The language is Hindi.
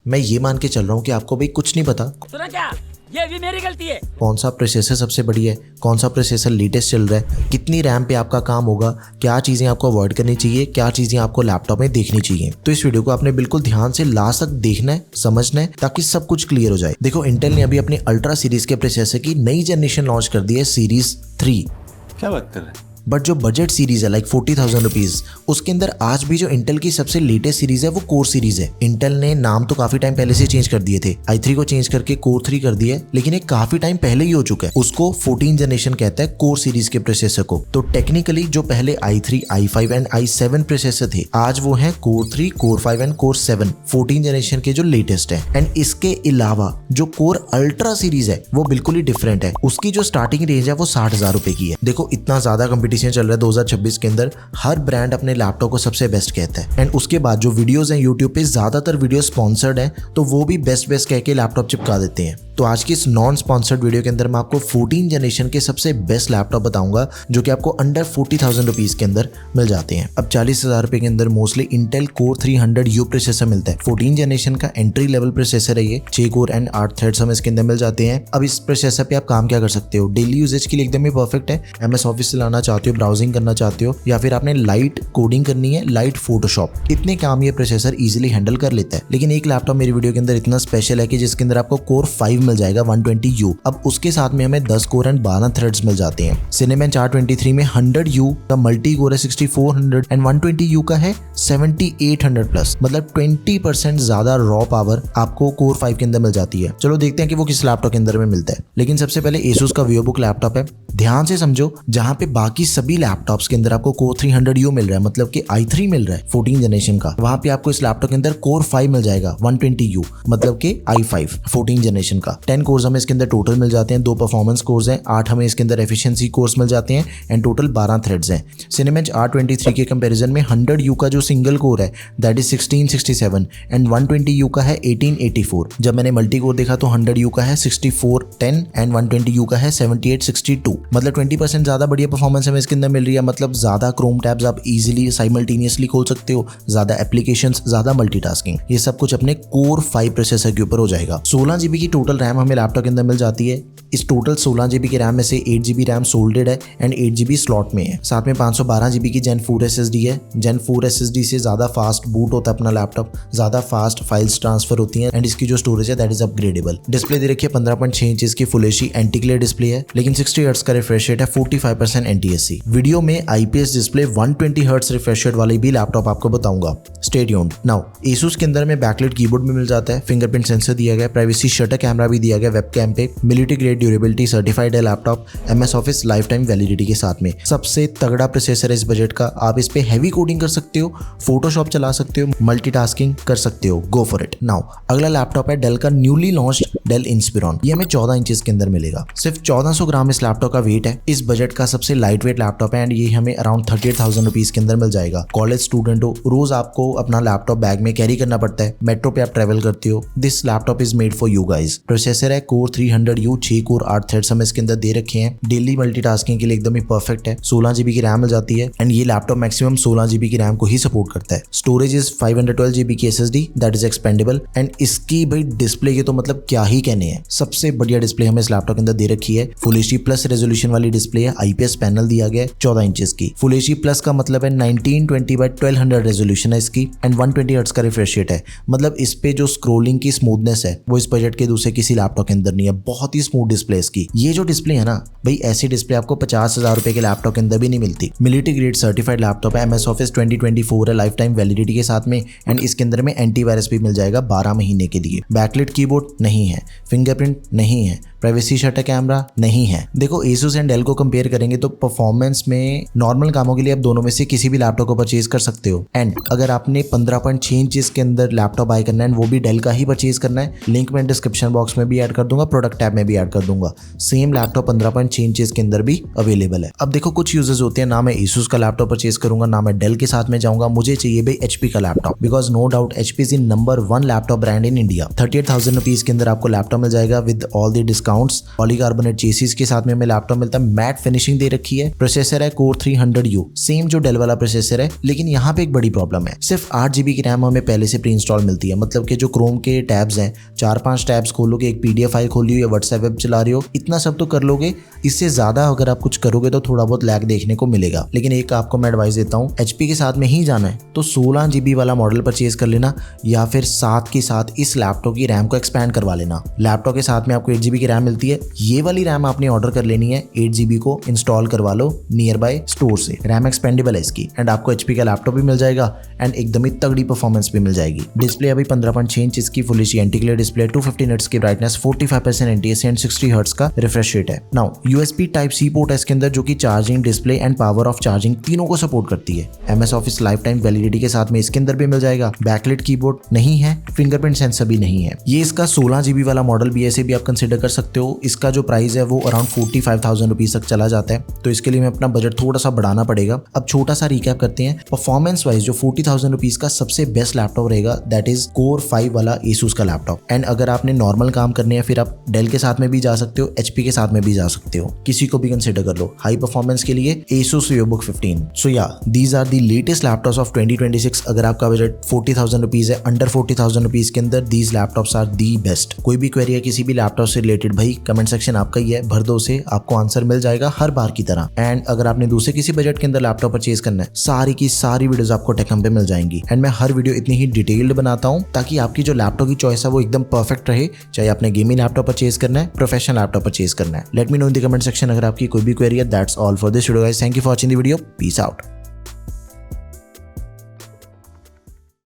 मैं ये मान के चल रहा हूँ कि आपको भाई कुछ नहीं पता। सुना क्या, ये भी मेरी गलती है। कौन सा प्रोसेसर सबसे बढ़िया है, कौन सा प्रोसेसर लेटेस्ट चल रहा है, कितनी रैम पे आपका काम होगा, क्या चीज़ें आपको अवॉइड करनी चाहिए, क्या चीज़ें आपको लैपटॉप में देखनी चाहिए। तो इस वीडियो को आपने बिल्कुल ध्यान से लास्ट तक देखना है, समझना है, ताकि सब कुछ क्लियर हो जाए। देखो, इंटेल ने अभी अपने अल्ट्रा सीरीज के प्रोसेसर की नई जनरेशन लॉन्च कर दी है, सीरीज 3। क्या बात कर रहे हैं? बट जो बजट सीरीज है लाइक 40,000 रुपीज, उसके अंदर आज भी जो इंटेल की सबसे लेटेस्ट सीरीज है वो कोर सीरीज है। इंटेल ने नाम तो काफी टाइम पहले से चेंज कर दिए थे, i3 को चेंज करके कोर 3 कर दिया है, लेकिन ये काफी टाइम पहले ही हो चुका है। उसको 14 जनरेशन कहता है कोर सीरीज के प्रोसेसर को। तो टेक्निकली जो पहले i3, i5 and i7 processor थे, आज वो है core 3, core 5 and core 7 14 generation के जो लेटेस्ट है। एंड इसके अलावा जो कोर अल्ट्रा सीरीज है वो बिल्कुल ही डिफरेंट है। उसकी जो स्टार्टिंग रेंज है वो 60,000 रुपए की है। देखो, इतना ज्यादा कंपटीशन चल रहा है 2026 के अंदर, हर ब्रांड अपने लैपटॉप को सबसे बेस्ट कहता है। एंड उसके बाद जो वीडियोस हैं यूट्यूब पे, ज्यादातर वीडियो स्पॉन्सर्ड हैं, तो वो भी बेस्ट कह के लैपटॉप चिपका देते हैं। तो आज की इस नॉन स्पॉन्सर्ड वीडियो के अंदर मैं आपको 14 जनरेशन के सबसे बेस्ट लैपटॉप बताऊंगा, जो कि आपको अंडर 40,000 रुपीज के अंदर मिल जाते हैं। अब 40,000 रुपए के अंदर mostly Intel core 300U processor मिलता है। 14 जनरेशन का एंट्री लेवल प्रोसेसर है ये। 6 कोर एंड 8 थ्रेड्स हमें इसके अंदर मिल जाते हैं। अब इस प्रोसेसर पे आप काम क्या कर सकते हो, डेली यूजेज के लिए एकदम ही परफेक्ट है। MS ऑफिस चलाना चाहते हो, ब्राउजिंग करना चाहते हो, या फिर आपने लाइट कोडिंग करनी है, लाइट फोटोशॉप, इतने काम ये प्रोसेसर इजीली हैंडल कर लेता है। लेकिन एक लैपटॉप मेरी वीडियो के अंदर इतना स्पेशल है कि जिसके अंदर आपको कोर 5 मिल जाएगा 120U। अब उसके साथ में हमें 10 कोर एंड 12 थ्रेड्स मिल जाते हैं। Cinebench R23 में 100U का मल्टी कोर है 6400 एंड 120U का है 7800 प्लस, मतलब 20% ज्यादा रॉ पावर आपको कोर 5 के अंदर मिल जाती है। चलो देखते हैं कि वो किस लैपटॉप के अंदर में मिलता है। लेकिन सबसे पहले Asus का VivoBook लैपटॉप है। ध्यान से समझो, जहां पे बाकी सभी लैपटॉप्स के अंदर आपको कोर 300U मिल रहा है, मतलब कि i3 मिल रहा है 14 जनरेशन का, वहां पे आपको इस लैपटॉप के अंदर कोर 5 मिल जाएगा 120U, मतलब कि i5 14 जनरेशन का। 10 कोर्स हमें इसके अंदर टोटल मिल जाते हैं, 2 परफॉर्मेंस कोर्स हैं, 8 हमें इसके अंदर एफिशिएंसी कोर्स मिल जाते हैं एंड टोटल 12 थ्रेड्स हैं। Cinebench R23 के कंपैरिजन में 100U का जो सिंगल कोर है दैट इज 1667 एंड 120U का है 1884। जब मैंने मल्टी कोर देखा तो 100U का है 6410 एंड 120U का है 7862, मतलब 20% ज्यादा बढ़िया परफॉर्मेंस हमें इसके अंदर मिल रही है। मतलब ज्यादा क्रोम टैब्स आप इजीली साइमल्टेनियसली खोल सकते हो, ज्यादा एप्लीकेशंस, ज्यादा मल्टीटास्किंग, ये सब कुछ अपने कोर 5 प्रोसेसर के ऊपर हो जाएगा। 16GB की टोटल रैम हमें लैपटॉप के अंदर मिल जाती है। इस टोटल 16GB की रैम में से 8GB रैम सोल्डेड है एंड 8GB स्लॉट में है। साथ में 512GB की Gen 4 SSD है। Gen 4 SSD से ज्यादा फास्ट बूट होता है अपना लैपटॉप, ज्यादा फास्ट फाइल्स ट्रांसफर होती हैं एंड इसकी जो स्टोरेज है दैट इज अपग्रेडेबल। डिस्प्ले दे रखी है 15.6 इंचेस की full HD anti glare display है, लेकिन 60 हर्ट्ज का रिफ्रेश रेट है, 45% NTSC। वीडियो में IPS display 120 hertz refresh rate वाली भी लैपटॉप आपको बताऊंगा। Stay tuned. नाउ Asus के अंदर में बैकलाइट कीबोर्ड में मिल जाता है, फिंगरप्रिंट सेंसर दिया गया, प्राइवेसी शटर कैमरा भी दिया गया वेबकैम पे, मिलिट्री ग्रेड ड्यूरेबिलिटी सर्टिफाइड है laptop, MS office life time validity के साथ में। सबसे तगड़ा प्रोसेसर है इस बजट का। आप इस पे हैवी कोडिंग कर सकते हो, फोटोशॉप चला सकते हो, मल्टीटास्किंग कर सकते हो, गो फॉर इट। नाउ अगला लैपटॉप है डेल का न्यूली लॉन्च्ड डेल इंस्पिरॉन। ये हमें 14 इंचेस के अंदर मिलेगा। सिर्फ 1400 ग्राम इस लैपटॉप का वेट है। इस बजट का सबसे लाइट वेट लैपटॉप है एंड ये हमें अराउंड 38,000 रुपीज के अंदर मिल जाएगा। कॉलेज स्टूडेंट हो, रोज आपको अपना लैपटॉप बैग में कैरी करना पड़ता है, मेट्रो पे आप ट्रेवल करते हो, this laptop is made for you guys. Processor है कोर 300U, 6 कोर 8 थ्रेड्स हमें इसके अंदर दे रखे हैं। डेली मल्टीटास्किंग के लिए एकदम ही परफेक्ट है। 16GB की रैम मिल जाती है एंड ये लैपटॉप मैक्सिमम 16GB की रैम को ही सपोर्ट करता है। स्टोरेज इज 512GB की SSD that is expendable and इसकी भाई डिस्प्ले के तो मतलब क्या ही कहने हैं। सबसे बढ़िया डिस्प्ले हमें इस लैपटॉप के अंदर दे रखी है। फुल एचडी प्लस रेजोल्यूशन वाली डिस्प्ले है, IPS पैनल दिया गया है 14 इंचेस की। फुल एचडी प्लस का मतलब है 1920x1200 रेजोल्यूशन है इसकी एंड 120 हर्ट्ज का रिफ्रेश रेट है। मतलब इस पे जो स्क्रोलिंग की स्मूथनेस है वो इस बजट के दूसरे किसी लैपटॉप के अंदर नहीं है। बहुत ही स्मूथ डिस्प्ले इसकी। ये जो डिस्प्ले है ना भाई, ऐसी डिस्प्ले आपको 50,000 रुपए के लैपटॉप के अंदर भी नहीं मिलती। मिलिट्री ग्रेड सर्टिफाइड लैपटॉप है, MS ऑफिस 2024 है लाइफ टाइम वैलिडिटी के साथ में एंड इसके अंदर में एंटीवायरस भी मिल जाएगा 12 महीने के लिए। बैकलाइट कीबोर्ड नहीं है, फिंगरप्रिंट नहीं है, प्राइवेसी शटर कैमरा नहीं है। देखो Asus एंड डेल को कंपेयर करेंगे तो परफॉर्मेंस में नॉर्मल कामों के लिए आप दोनों में से किसी भी लैपटॉप को परचेज कर सकते हो। एंड अगर आपने 15.6 इंचेस के अंदर लैपटॉप बाय करना है वो भी डेल का ही परचेज करना है, लिंक मैं डिस्क्रिप्शन बॉक्स में भी ऐड कर दूंगा, प्रोडक्ट टैब में भी ऐड कर दूंगा। सेम लैपटॉप 15.6 इंचेस के अंदर भी अवेलेबल है। अब देखो कुछ यूजर्स होते हैं, ना मैं Asus का लैपटॉप परचेज करूंगा ना मैं डेल के साथ में जाऊंगा, मुझे चाहिए भाई HP का laptop, because no doubt HP is in number 1 laptop brand in India. 38,000 rupees के अंदर आपको लैपटॉप मिल जाएगा with all the discounts. Polycarbonate chassis के साथ में हमें लैपटॉप मिलता है, मैट फिनिशिंग दे रखी है प्रोसेसर है Core 300U, सेम जो डेल वाला प्रोसेसर है, लेकिन यहाँ पे एक बड़ी प्रॉब्लम है, सिर्फ 8 GB की रैम हमें पहले से प्री इंस्टॉल मिलती है। मतलब कि जो क्रोम के टैब्स हैं, 4-5 टैब्स खोलोगे, एक PDF फाइल खोली हो या व्हाट्सएप वेब चला रहे हो, इतना सब तो कर लोगे। इससे ज़्यादा अगर आप कुछ करोगे तो थोड़ा बहुत लैग देखने को मिलेगा। लेकिन एक आपको मैं एडवाइस देता हूँ, HP के साथ में ही जाना है तो 16 GB वाला मॉडल परचेज कर लेना, या फिर साथ के साथ इस लैपटॉप की रैम को एक्सपैंड करवा लेना। लैपटॉप के साथ में आपको 8 GB की रैम मिलती है, ये वाली रैम आपने ऑर्डर कर लेनी है, 8 GB को इंस्टॉल करवा लो नियर बाय स्टोर से। रैम एक्सपेंडेबल है इसकी, एंड आपको HP का लैपटॉप भी मिल जाएगा एंड एकदम ही तगड़ी परफॉर्मेंस भी मिल जाएगी। डिस्प्ले अभी 15.6 इंच इसकी full HD anti glare display, 250 hertz की ब्राइटनेस, 45% NTSC एंड 60 हर्ट्ज का रिफ्रेश रेट है। नाउ USB Type-C पोर्ट है इसके अंदर, जो कि charging, display and power of charging तीनों को सपोर्ट करती है। MS office life time validity के साथ में इसके अंदर भी मिल जाएगा। बैकलिट कीबोर्ड नहीं है, फिंगरप्रिंट सेंसर भी नहीं है। ये इसका 16 GB वाला मॉडल भी, ऐसे भी आप कंसिडर कर सकते हो। इसका जो प्राइस है वो अराउंड 45,000 रुपीज तक चला जाता है, तो इसके लिए मैं अपना बजट थोड़ा सा बढ़ाना पड़ेगा। अब छोटा सा रिकैप करते हैं। परफॉर्मेंस वाइज जो 40,000 रुपीज का सबसे बेस्ट लैपटॉप रहेगा दैट इज Core 5 वाला Asus का लैपटॉप। एंड अगर आपने नॉर्मल काम करने हैं फिर आप डेल के साथ में भी जा सकते हो, HP के साथ में भी जा सकते हो, किसी को भी कंसिडर कर लो। हाई परफॉर्मेंस के लिए Asus VivoBook 15। सो या these are the latest laptops of 2026। अगर आपका बजट 40,000 रुपीज है, अंडर 40,000 रुपीज के अंदर these laptops are the best. कोई भी क्वेरी है किसी भी लैपटॉप से रिलेटेड, भाई कमेंट सेक्शन आपका ही है, भर दो उसे, आपको आंसर मिल जाएगा हर बार की तरह। एंड अगर आपने दूसरे किसी बजट के अंदर लैपटॉप परचेज करना है, सारी की सारी वीडियोस आपको टेकहम पे मिल जाएंगी। एंड मैं हर वीडियो इतनी ही डिटेल्ड बनाता हूँ ताकि आपकी जो लैपटॉप की चॉइस है वो एकदम परफेक्ट रहे, चाहे आपने गेमिंग लैपटॉप परचेज करना है, प्रोफेशनल लैपटॉप परचेज करना है। Let me know in the comment section अगर आपकी कोई भी क्वेरी है। That's all for this video guys, thank you for watching the video, peace out.